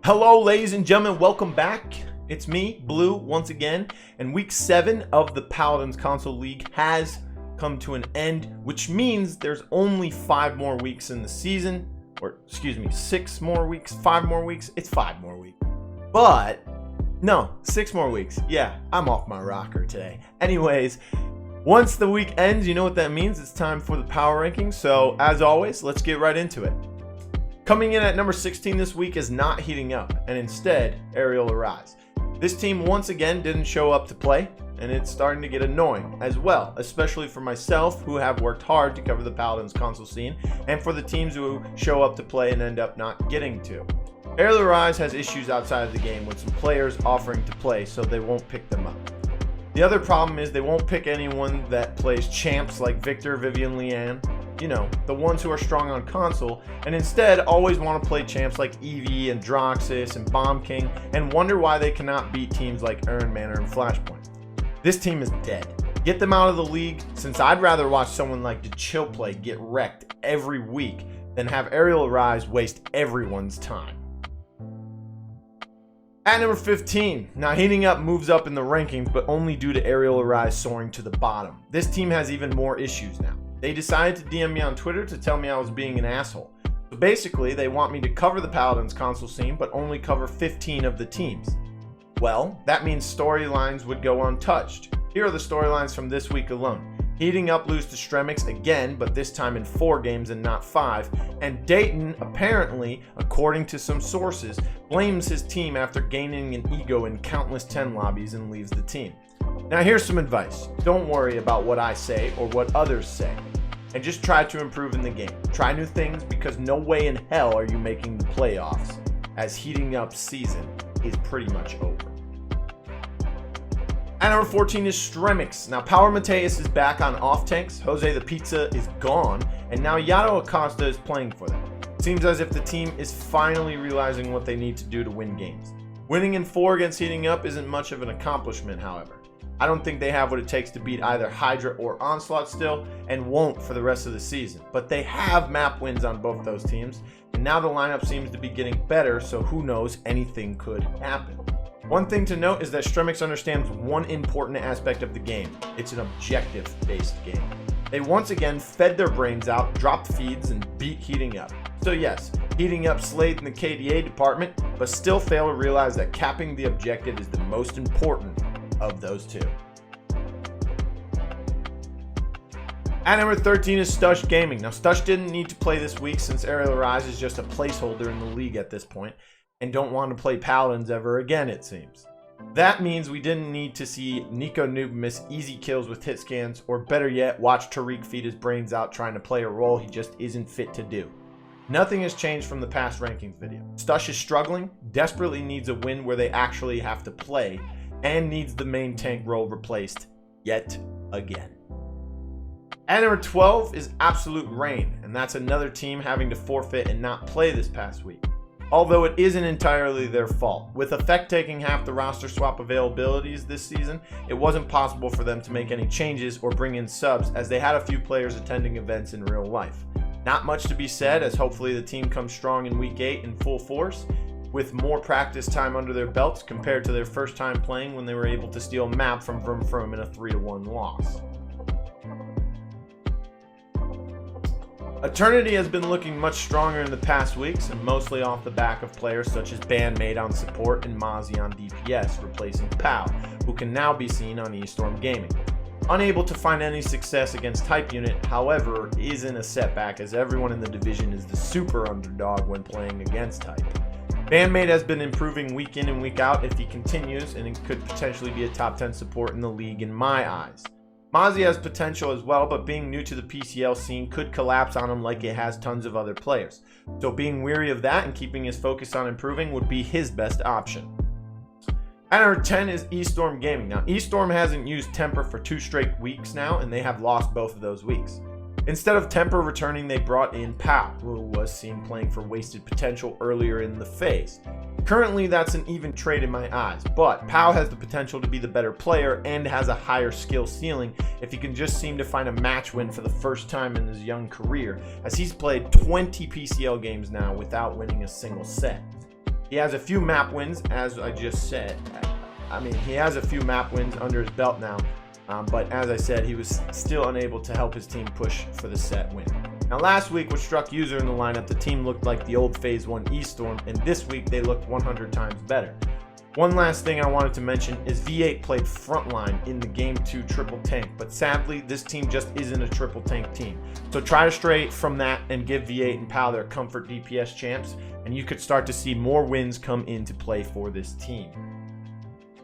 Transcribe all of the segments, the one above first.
Hello, ladies and gentlemen, welcome back. It's me, Blue, once again, and week 7 of the Paladins console league has come to an end, which means there's only 5 more weeks in the season, or excuse me, 6 more weeks, 5 more weeks. It's 5 more weeks, but no, 6 more weeks. Yeah, I'm off my rocker today. Anyways, once the week ends, you know what that means. It's time for the power rankings. So as always, let's get right into it. Coming in at number 16 this week is not Heating Up, and instead, Aerial Arise. This team once again didn't show up to play, and it's starting to get annoying as well, especially for myself, who have worked hard to cover the Paladins console scene, and for the teams who show up to play and end up not getting to. Aerial Arise has issues outside of the game with some players offering to play, so they won't pick them up. The other problem is they won't pick anyone that plays champs like Victor, Vivian, Leanne, you know, the ones who are strong on console, and instead always want to play champs like Eevee and Droxus and Bomb King and wonder why they cannot beat teams like Urn Manor and Flashpoint. This team is dead. Get them out of the league, since I'd rather watch someone like Chillplay get wrecked every week than have Aerial Arise waste everyone's time. At number 15, now Heating Up moves up in the rankings, but only due to Aerial Arise soaring to the bottom. This team has even more issues now. They decided to DM me on Twitter to tell me I was being an asshole. So basically, they want me to cover the Paladins console scene, but only cover 15 of the teams. Well, that means storylines would go untouched. Here are the storylines from this week alone. Heating Up lose to Stremix again, but this time in 4 games and not 5. And Dayton, apparently, according to some sources, blames his team after gaining an ego in countless 10 lobbies and leaves the team. Now here's some advice. Don't worry about what I say or what others say, and just try to improve in the game. Try new things, because no way in hell are you making the playoffs, as Heating Up's season is pretty much over. At number 14 is Stremix. Now Power Mateus is back on off tanks, Jose the Pizza is gone, and now Yato Acosta is playing for them. Seems as if the team is finally realizing what they need to do to win games. Winning in 4 against Heating Up isn't much of an accomplishment, however. I don't think they have what it takes to beat either Hydra or Onslaught still, and won't for the rest of the season. But they have map wins on both those teams, and now the lineup seems to be getting better, so who knows, anything could happen. One thing to note is that Stremix understands one important aspect of the game. It's an objective-based game. They once again fed their brains out, dropped feeds, and beat Heating Up. So yes, Heating Up slayed in the KDA department, but still fail to realize that capping the objective is the most important of those two. At number 13 is Stush Gaming. Now Stush didn't need to play this week since Aerial Arise is just a placeholder in the league at this point, and don't want to play Paladins ever again, it seems. That means we didn't need to see Nico Noob miss easy kills with hit scans, or better yet, watch Tariq feed his brains out trying to play a role he just isn't fit to do. Nothing has changed from the past rankings video. Stush is struggling, desperately needs a win where they actually have to play, and needs the main tank role replaced yet again. At number 12 is Absolute Rain, and that's another team having to forfeit and not play this past week. Although it isn't entirely their fault. With Effect taking half the roster swap availabilities this season, it wasn't possible for them to make any changes or bring in subs, as they had a few players attending events in real life. Not much to be said, as hopefully the team comes strong in week 8 in full force, with more practice time under their belts compared to their first time playing when they were able to steal a map from Vroom Vroom in a 3-1 loss. Eternity has been looking much stronger in the past weeks, and mostly off the back of players such as Bandmate on support and Mozzie on DPS, replacing Pow, who can now be seen on eStorm Gaming. Unable to find any success against Type Unit, however, isn't a setback, as everyone in the division is the super underdog when playing against Type. Bandmate has been improving week in and week out if he continues, and it could potentially be a top 10 support in the league in my eyes. Mozzie has potential as well, but being new to the PCL scene could collapse on him like it has tons of other players. So being weary of that and keeping his focus on improving would be his best option. At number 10 is eStorm Gaming. Now eStorm hasn't used Temper for 2 straight weeks now, and they have lost both of those weeks. Instead of Temper returning, they brought in Pow, who was seen playing for Wasted Potential earlier in the phase. Currently, that's an even trade in my eyes, but Pow has the potential to be the better player and has a higher skill ceiling if he can just seem to find a match win for the first time in his young career, as he's played 20 PCL games now without winning a single set. He has a few map wins, as I just said. I mean, he has a few map wins under his belt now, but as I said, he was still unable to help his team push for the set win. Now, last week, with Struck User in the lineup, the team looked like the old Phase 1 E-Storm, and this week they looked 100 times better. One last thing I wanted to mention is V8 played frontline in the Game 2 triple tank, but sadly, this team just isn't a triple tank team. So try to stray from that and give V8 and PAL their comfort DPS champs, and you could start to see more wins come into play for this team.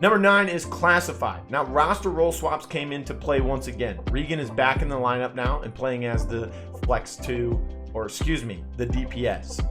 Number 9 is Classified. Now, roster role swaps came into play once again. Regan is back in the lineup now and playing as the Flex 2, or excuse me, the DPS.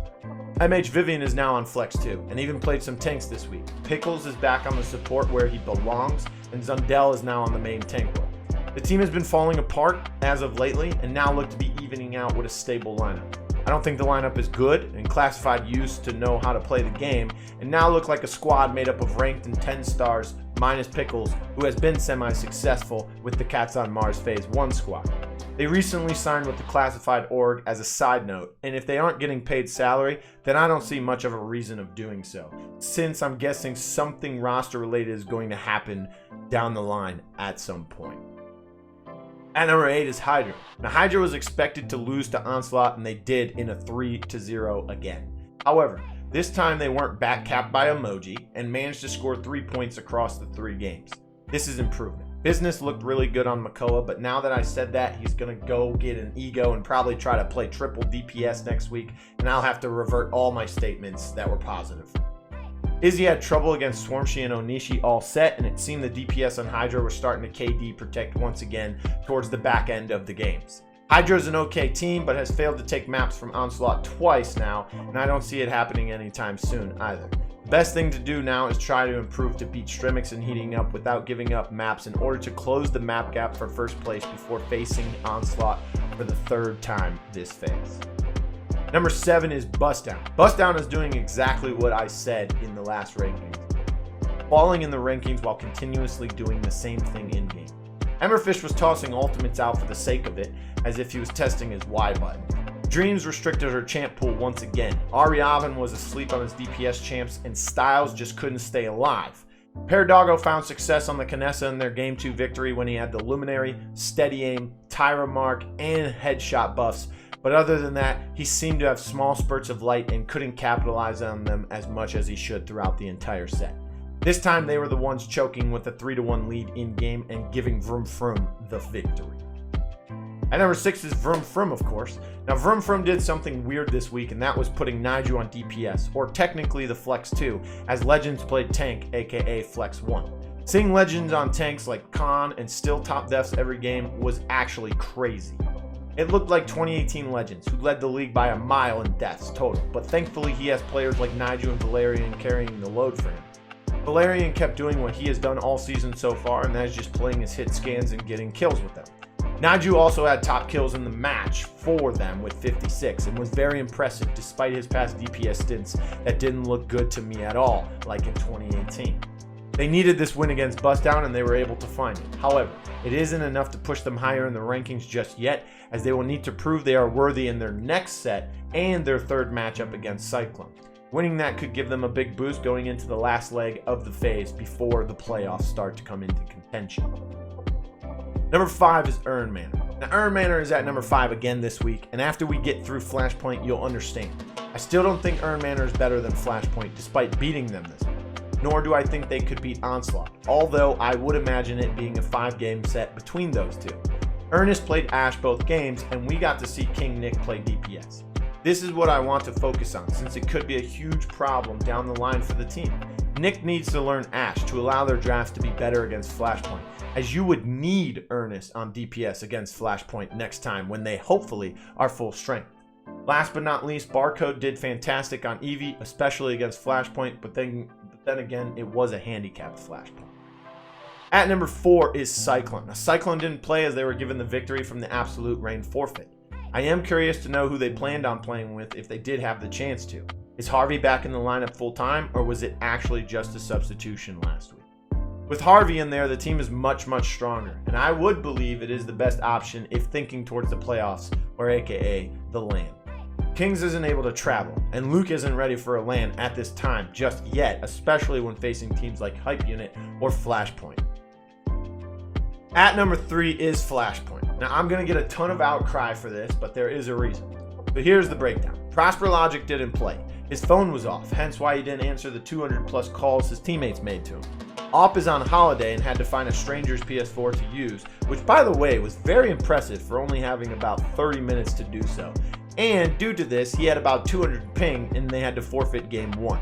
MH Vivian is now on Flex 2 and even played some tanks this week. Pickles is back on the support where he belongs, and Zundel is now on the main tank role. The team has been falling apart as of lately and now look to be evening out with a stable lineup. I don't think the lineup is good, and Classified used to know how to play the game, and now look like a squad made up of ranked and 10 stars, minus Pickles, who has been semi-successful with the Cats on Mars Phase 1 squad. They recently signed with the Classified org as a side note, and if they aren't getting paid salary, then I don't see much of a reason of doing so, since I'm guessing something roster related is going to happen down the line at some point. At number 8 is Hydra. Now, Hydra was expected to lose to Onslaught, and they did in a 3-0 again. However, this time they weren't back-capped by emoji and managed to score 3 points across the 3 games. This is improvement. Business looked really good on Makoa, but now that I said that, he's going to go get an ego and probably try to play triple DPS next week, and I'll have to revert all my statements that were positive. Izzy had trouble against Swarmshi and Onishi all set, and it seemed the DPS on Hydra were starting to KD protect once again towards the back end of the games. Hydra is an okay team, but has failed to take maps from Onslaught twice now, and I don't see it happening anytime soon either. The best thing to do now is try to improve to beat Stremix and heating up without giving up maps in order to close the map gap for first place before facing Onslaught for the 3rd time this phase. Number 7 is Bustdown. Bustdown is doing exactly what I said in the last rankings, falling in the rankings while continuously doing the same thing in-game. Emmerfish was tossing ultimates out for the sake of it, as if he was testing his Y button. Dreams restricted her champ pool once again. Ariavan was asleep on his DPS champs, and Styles just couldn't stay alive. Paradogo found success on the Canessa in their Game 2 victory when he had the Luminary, Steady Aim, Tyra Mark, and Headshot buffs, but other than that, he seemed to have small spurts of light and couldn't capitalize on them as much as he should throughout the entire set. This time, they were the ones choking with a 3-1 lead in-game and giving Vroom Vroom the victory. At number 6 is Vroom Vroom, of course. Now, Vroom Vroom did something weird this week, and that was putting Nigel on DPS, or technically the Flex 2, as Legends played tank, aka Flex 1. Seeing Legends on tanks like Khan and still top deaths every game was actually crazy. It looked like 2018 Legends, who led the league by a mile in deaths total, but thankfully he has players like Nigel and Valerian carrying the load for him. Valerian kept doing what he has done all season so far, and that is just playing his hit scans and getting kills with them. Naju also had top kills in the match for them with 56 and was very impressive despite his past DPS stints that didn't look good to me at all, like in 2018. They needed this win against Bustdown and they were able to find it. However, it isn't enough to push them higher in the rankings just yet, as they will need to prove they are worthy in their next set and their 3rd matchup against Cyclone. Winning that could give them a big boost going into the last leg of the phase before the playoffs start to come into contention. Number 5 is Earn Manor. Now, Earn Manor is at number 5 again this week, and after we get through Flashpoint, you'll understand. I still don't think Earn Manor is better than Flashpoint despite beating them this week. Nor do I think they could beat Onslaught, although I would imagine it being a 5-game set between those two. Ernest played Ashe both games, and we got to see King Nick play DPS. This is what I want to focus on, since it could be a huge problem down the line for the team. Nick needs to learn Ashe to allow their drafts to be better against Flashpoint, as you would need Ernest on DPS against Flashpoint next time when they hopefully are full strength. Last but not least, Barcode did fantastic on Eevee, especially against Flashpoint, but then again, it was a handicapped Flashpoint. At number 4 is Cyclone. Now, Cyclone didn't play as they were given the victory from the Absolute Reign forfeit. I am curious to know who they planned on playing with if they did have the chance to. Is Harvey back in the lineup full time, or was it actually just a substitution last week? With Harvey in there, the team is much stronger, and I would believe it is the best option if thinking towards the playoffs, or aka the LAN. Kings isn't able to travel, and Luke isn't ready for a LAN at this time just yet, especially when facing teams like Hype Unit or Flashpoint. At number 3 is Flashpoint. Now, I'm going to get a ton of outcry for this, but there is a reason. So here's the breakdown. Prosper Logic didn't play. His phone was off, hence why he didn't answer the 200 plus calls his teammates made to him. Op is on holiday and had to find a stranger's PS4 to use, which by the way was very impressive for only having about 30 minutes to do so. And due to this, he had about 200 ping and they had to forfeit game 1.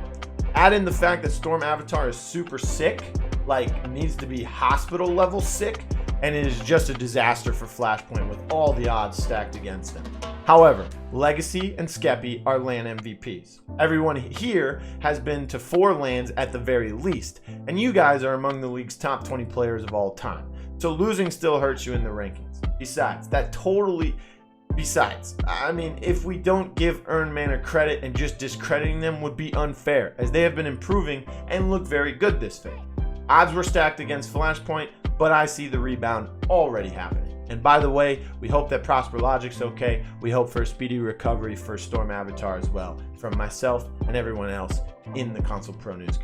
Add in the fact that Storm Avatar is super sick, like needs to be hospital level sick, and it is just a disaster for Flashpoint with all the odds stacked against them. However, Legacy and Skeppy are LAN MVPs. Everyone here has been to 4 LANs at the very least, and you guys are among the league's top 20 players of all time. So losing still hurts you in the rankings. Besides, I mean, if we don't give Earn Mana credit and just discrediting them would be unfair, as they have been improving and look very good this phase. Odds were stacked against Flashpoint, but I see the rebound already happening. And by the way, we hope that Prosper Logic's okay. We hope for a speedy recovery for Storm Avatar as well, from myself and everyone else in the Console Pro News.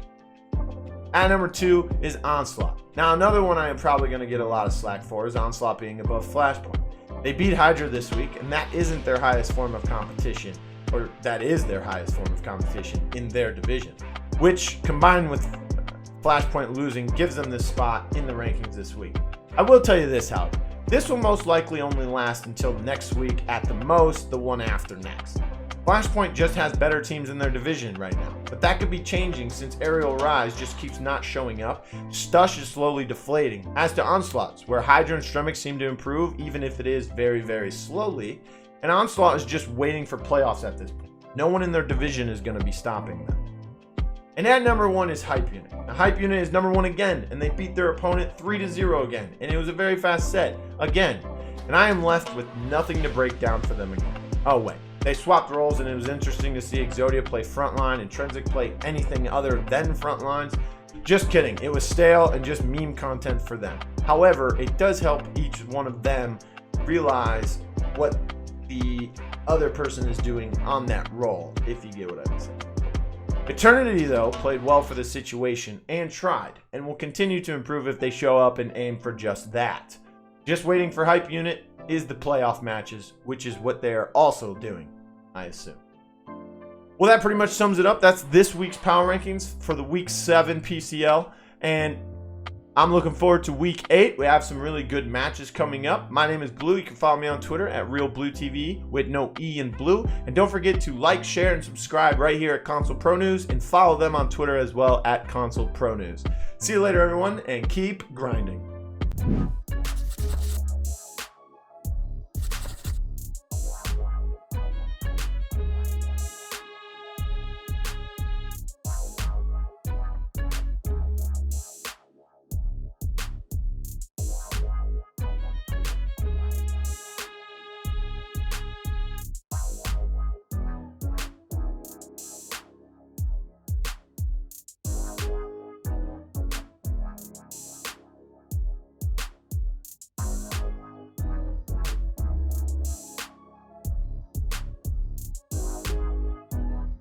At number 2 is Onslaught. Now, another one I am probably going to get a lot of slack for is Onslaught being above Flashpoint. They beat Hydra this week, and that isn't their highest form of competition, or that is their highest form of competition in their division, which combined with Flashpoint losing gives them this spot in the rankings this week. I will tell you this, however. This will most likely only last until next week, at the most, the one after next. Flashpoint just has better teams in their division right now, but that could be changing since Aerial Rise just keeps not showing up. Stush is slowly deflating. As to Onslaught's, where Hydra and Stremic seem to improve, even if it is very, very slowly, and Onslaught is just waiting for playoffs at this point. No one in their division is going to be stopping them. And at number 1 is Hype Unit. Now, Hype Unit is number 1 again, and they beat their opponent 3-0 again, and it was a very fast set again. And I am left with nothing to break down for them again. Oh wait, they swapped roles, and it was interesting to see Exodia play frontline, Intrinsic play anything other than frontlines. Just kidding, it was stale and just meme content for them. However, it does help each one of them realize what the other person is doing on that role, if you get what I'm saying. Eternity, though, played well for the situation and tried, and will continue to improve if they show up and aim for just that. Just waiting for Hype Unit is the playoff matches, which is what they are also doing, I assume. Well, that pretty much sums it up. That's this week's power rankings for the Week 7 PCL, and I'm looking forward to Week 8. We have some really good matches coming up. My name is Blue. You can follow me on Twitter at RealBlueTV with no E in blue. And don't forget to like, share, and subscribe right here at Console Pro News, and follow them on Twitter as well at Console Pro News. See you later, everyone, and keep grinding.